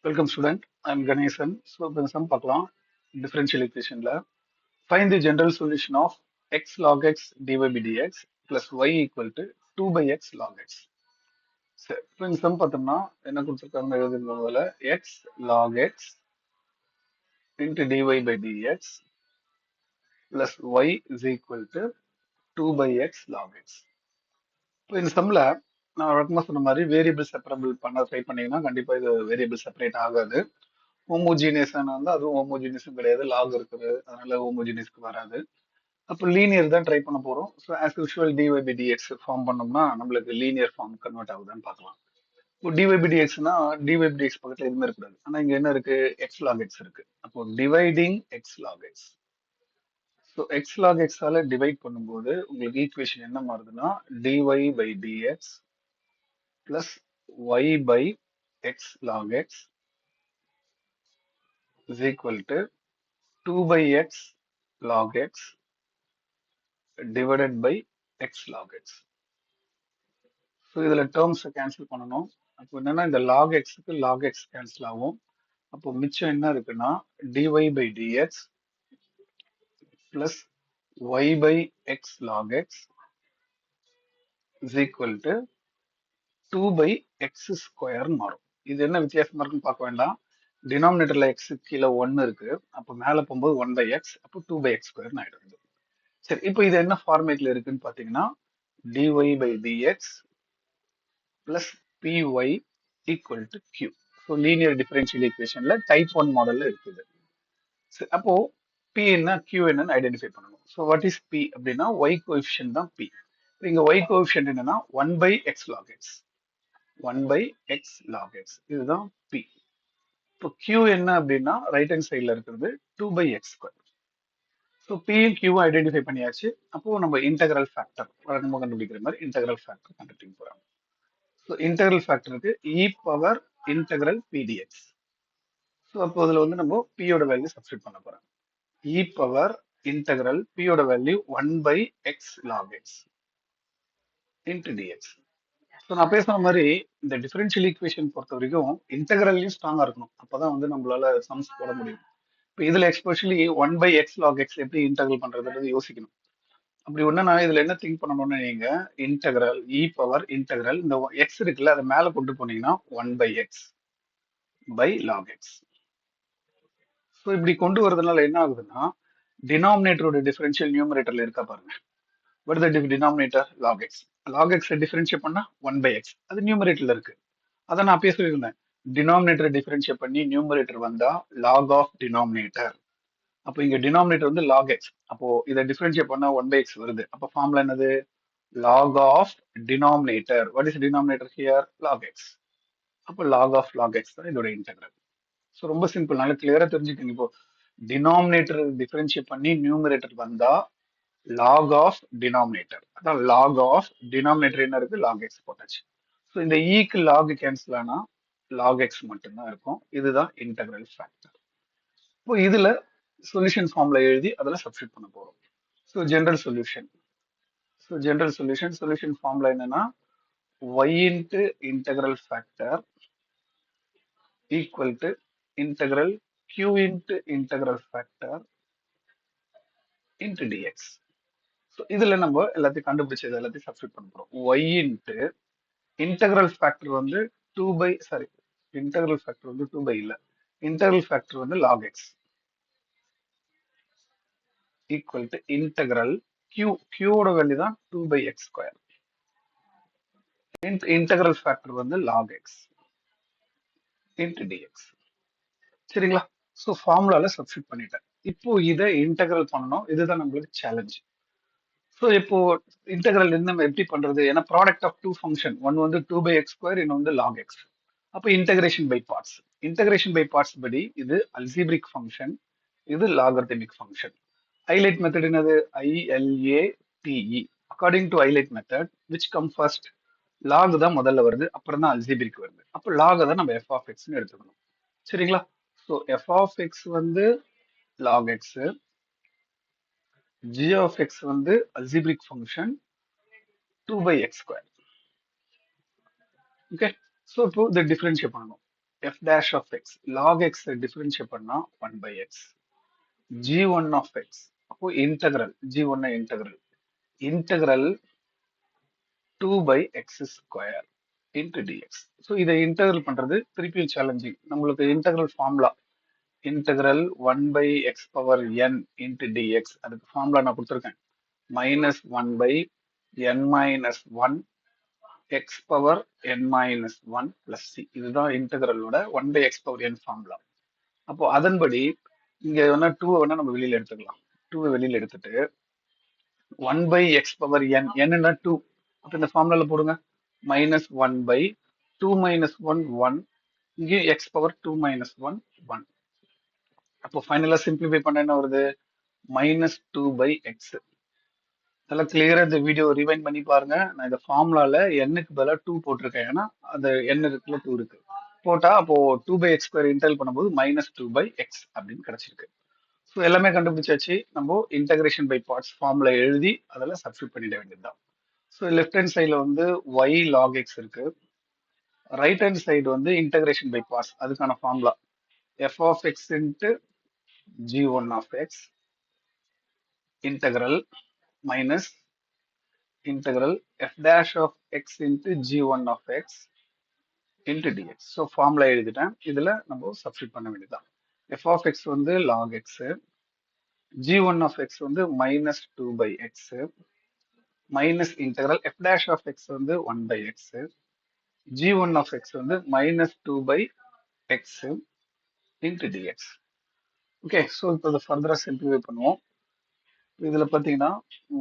Welcome student. I am Ganesan. So இப்போ இந்த sum பார்க்கலாம். Differential equationல find the general solution of x log x dy by dx plus y equal to 2 by x log x. சரி, இப்போ இந்த sum பார்த்தோம்னா என்ன கொடுத்துருக்காங்க எழுதுங்க முதல்ல x log x into dy by dx plus y is equal to 2 by x log x. இப்போ இந்த sumல நான் வழக்கமா சொன்ன மாதிரி வேரியபிள் செப்பரபிள் பண்ண ட்ரை பண்ணீங்கன்னா கண்டிப்பா இது வேரியபிள் செப்பரேட் ஆகாது. ஹோமோஜீனியஸ் வந்து அதுவும் ஹோமோஜீனியஸும் கிடையாது, லாக் இருக்குது, அதனால ஹோமோஜீனியஸ்க்கு வராது. அப்போ லீனியர் தான் ட்ரை பண்ண போறோம். So as usual d y by d x form பண்ணோம்னா நம்மளுக்கு லீனியர் ஃபார்ம் கன்வெர்ட் ஆகுதான்னு பார்க்கலாம். இப்போ டிஒய் பை டிஎக்ஸ்னா டிஒய் பை டிஎக்ஸ் பக்கத்துல எதுவுமே இருக்கக்கூடாது. ஆனா இங்க என்ன இருக்கு, எக்ஸ் லாக் எக்ஸ் இருக்கு. அப்போ dividing x log x. So x log எக்ஸால டிவைட் பண்ணும்போது உங்களுக்கு ஈக்குவேஷன் என்ன மாறுதுன்னா d y by d x plus y by x log x is equal to 2 by x log x divided by x log x. So இதுல terms cancel பண்ணணும். அப்போ என்னன்னா இந்த log xக்கு log x கேன்சல் ஆகும். அப்போ மிச்சம் என்ன இருக்குன்னா dy by dx plus y by x log x is equal to 2 by x square மாறும். இது என்ன வித்தியாசமா இருக்குன்னு பார்க்க வேண்டாம். டினாமினேட்டர்ல x கீழே 1 இருக்கு, அப்போ மேல போகும்போது 1 by x, அப்போ 2 by x square ஆயிடுது. சரி, இப்போ இது என்ன ஃபார்மேட்ல இருக்குன்னு பாத்தீங்கன்னா dy by dx plus py equal to q. So linear differential ஈக்குவேஷன்ல டைப் 1 மாடல்ல இருக்குது. சரி, அப்போ p என்ன q என்னன்னு ஐடென்டிஃபை பண்ணணும். ஸோ வாட் இஸ் p அப்படின்னா y கோஎஃபிஷியன்ட் தான் p. இங்க y கோஎஃபிஷியன்ட் என்னன்னா 1 by x log x, 1 by x log x, இதுதான் p. இப்போ q என்ன அப்படின்னா ரைட் ஹேண்ட் சைட்ல இருக்கிறது 2 by x ஸ்கொயர். ஸோ பியும் கியூவும் ஐடென்டிஃபை பண்ணியாச்சு. அப்போ நம்ம இன்டெகிரல் ஃபேக்டர் நம்ம கண்டுபிடிக்கிற மாதிரி இன்டெகிரல் ஃபேக்டர் கண்டுபிடிக்க போறோம். So integral ஃபேக்டருக்கு e power integral பிடிஎக்ஸ். So அப்போ அதில் வந்து நம்ம பியோட வேல்யூ சப்ஸ்டிட் பண்ண போறோம். இ பவர் இன்டெகிரல் பியோட value 1 by x log x into dx. So நான் பேசுற மாதிரி இந்த டிஃபரன்ஷியல் ஈக்குவேஷன் பொறுத்த வரைக்கும் இன்டெகிரல்லையும் ஸ்ட்ராங்கா இருக்கணும். அப்பதான் வந்து நம்மளால சம்ஸ் போட முடியும். இப்போ இதுல especially 1 by x log x எப்படி இன்டெகிரல் பண்றதுன்றது யோசிக்கணும். அப்படி ஒண்ணுனா இதுல என்ன திங்க் பண்ணணும்னு நீங்க இன்டெகிரல் இ பவர் இன்டெகிரல் இந்த எக்ஸ் இருக்குல்ல அதை மேல கொண்டு போனீங்கன்னா 1 by x by log x. So இப்படி கொண்டு வரதுனால என்ன ஆகுதுன்னா டினாமினேட்டரோட டிஃபரன்ஷியல் நியூமரேட்டர்ல இருக்கா பாருங்க. what is the denominator log x. log x differentiate பண்ணா 1 by x, அது நியூமரேட்டர்ல இருக்கு. அதை நான் அப்பயே சொல்லியிருந்தேன், டினாமினேட்டர் டிஃபரன்ஷியேட் பண்ணி நியூமரேட்டர் வந்தா log of denominator. அப்போ இங்க டினாமினேட்டர் வந்து log x, அப்போ இதை டிஃபரன்ஷியேட் பண்ணா 1 by x வருது. அப்போ ஃபார்முலா என்னது, log of denominator. what is denominator here, log x. அப்போ log x தான் இதோட இன்டெகிரல். ஸோ ரொம்ப சிம்பிள், நல்லா கிளியரா தெரிஞ்சுக்கோங்க. இப்போ டினாமினேட்டர் டிஃபரன்ஷியேட் பண்ணி நியூமரேட்டர் வந்தா log of denominator, அதான் log of denominator என்ன இருக்கு, log x போட்டாச்சு. ஸோ இந்த ஈக்கு log கேன்சல் ஆனா log x மட்டும்தான் இருக்கும். இதுதான் இன்டெகிரல் ஃபேக்டர். இப்போ இதுல சொல்யூஷன் ஃபார்ம்ல எழுதி அதில் சப்ஸ்டிட் பண்ண போறோம். So general solution. So general solution ஃபார்ம்ல என்னன்னா y into integral factor equal to integral q into integral factor into dx. So இதுல நம்ம எல்லாத்தையும் கண்டுபிடிச்சது எல்லாத்தையும் சப்ஸ்டிட் பண்ண போறோம். y into integral factor வந்து 2 by integral factor வந்து 2 by இல்ல, integral factor வந்து log x equal to integral q ஓட வேல்யூ தான் 2 by x square. integral factor வந்து log x into dx. சரிங்களா? ஸோ ஃபார்முலால சப்ஸ்டிட் பண்ணிட்டேன். இப்போ இதை இன்டெகிரல் பண்ணணும், இதுதான் நம்மளுக்கு சேலஞ்ச். ஸோ இப்போ இன்டெகிரல் நம்ம எப்படி பண்றது, ஏன்னா product of two function, one வந்து 2 by x ஸ்கொயர், இன்னும் வந்து log x. அப்போ integration by parts. Integration by parts படி இது அல்ஜிப்ரிக் ஃபங்க்ஷன், இது லாகர்தமிக் ஃபங்க்ஷன். ஹைலைட் மெத்தட் என்னது, ILATE. According to ILATE method which come first, log தான் முதல்ல வருது, அப்புறம் தான் அல்ஜிப்ரிக் வருது. அப்போ லாக் தான் நம்ம f of x ன்னு எடுத்துக்கணும். சரிங்களா? ஸோ f of x வந்து log x, g of x வந்து algebraic function 2 by x square. Okay, so இப்போ இதை டிஃபரன்ஷியேட் பண்ணணும். f dash of x log x differentiate பண்ணா 1 by x g1 of x அப்போ integral g1 integral integral 2 by x square into dx. So இதை integral பண்றது திருப்பியும் challenging. நம்மளுக்கு integral formula integral 1 by x power n into dx அதுக்கு formula நான் கொடுத்துருக்கேன் minus 1 by n minus 1 x power n minus 1 plus c. இதுதான் இன்டகிரலோட 1 by x power n formula. அப்போ அதன்படி இங்க வேணா 2 வேணா நம்ம வெளியில எடுத்துக்கலாம். 2 வெளியில எடுத்துட்டு 1 by x பவர் n என்னன்னா 2. அப்ப இந்த ஃபார்முலால போடுங்க minus 1 by 2 minus 1 1 இங்கே x பவர் 2 minus 1 1. அப்போ ஃபைனலா சிம்பிளிஃபை பண்ண என்ன வருது minus 2 by x. நல்லா கிளியரா இந்த வீடியோ ரிவைண்ட் பண்ணி பாருங்க. நான் இந்த ஃபார்முலால n-க்கு பதிலா 2 போட்டிருக்கேன். ஏன்னா அந்த n இருக்குல்ல 2 இருக்கு போட்டா அப்போ 2 by x ஸ்கொயர் இன்டெல் பண்ணும்போது minus 2 by x அப்படின்னு கிடைச்சிருக்கு. ஸோ எல்லாமே கண்டுபிடிச்சாச்சு. நம்ம இன்டகிரேஷன் பை பார்ட்ஸ் ஃபார்முலா எழுதி அதில் சப்ஸ்டியூட் பண்ணிட வேண்டியதுதான். ஸோ லெஃப்ட் ஹேண்ட் சைடில் வந்து y log x இருக்கு. ரைட் ஹேண்ட் சைடு வந்து இன்டகிரேஷன் பை பார்ட்ஸ் அதுக்கான formula f of x into g1 of x integral minus integral f dash of x into g1 of x into dx. So formula எழுதிட்டேன். இதில் நம்ம substitute பண்ண வேண்டியதுதான். f of x வந்து log x, g1 of x வந்து minus 2 by x minus integral f dash of x வந்து 1 by x g1 of x வந்து minus 2 by x into dx. Okay, so இப்போ இதை ஃபர்தராக சிம்பிளிஃபை பண்ணுவோம். இதில் பார்த்தீங்கன்னா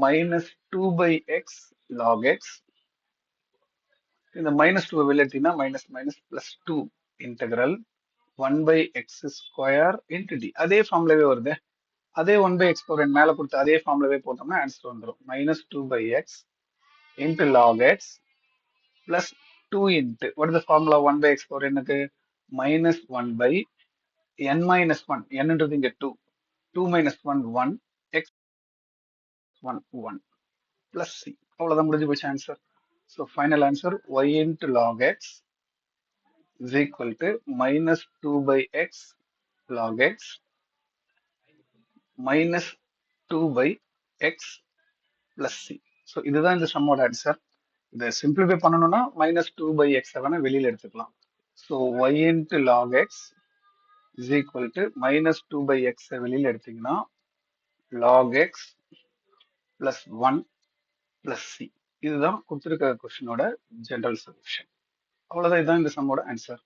minus 2 by x log x, இந்த மைனஸ் 2 வெளியே எடுத்தீங்கன்னா minus minus plus 2 integral 1 by x square into d. அதே ஃபார்முலாவே வருது. அதே 1 by x பவர் n மேலே கொடுத்து அதே ஃபார்முலாவே போட்டோம்னா ஆன்சர் வந்துடும் minus 2 by x into log x plus 2 into what is the formula 1 by x power n-க்கு minus 1 by n minus 1 n-ன்றது இங்க 2 2 minus 1 1 x 1 1 plus c. அவ்வளவுதான் முடிஞ்சு போச்சு answer. So final answer y into log x is equal to minus 2 by x log x minus 2 by x plus c. So இதுதான் இந்த சம்மோட answer. இதை simplify பண்ணணும்னா minus 2 by x வேணா வெளியில எடுத்துக்கலாம். So y into log x is equal to minus 2 by x வெளியில எடுத்தீங்கன்னா log x plus 1 plus c. இதுதான் கொடுத்துருக்க கொஸ்டினோட ஜெனரல் சொல்யூஷன். அவ்வளவுதான், இதுதான் இந்த சம்மோட ஆன்சர்.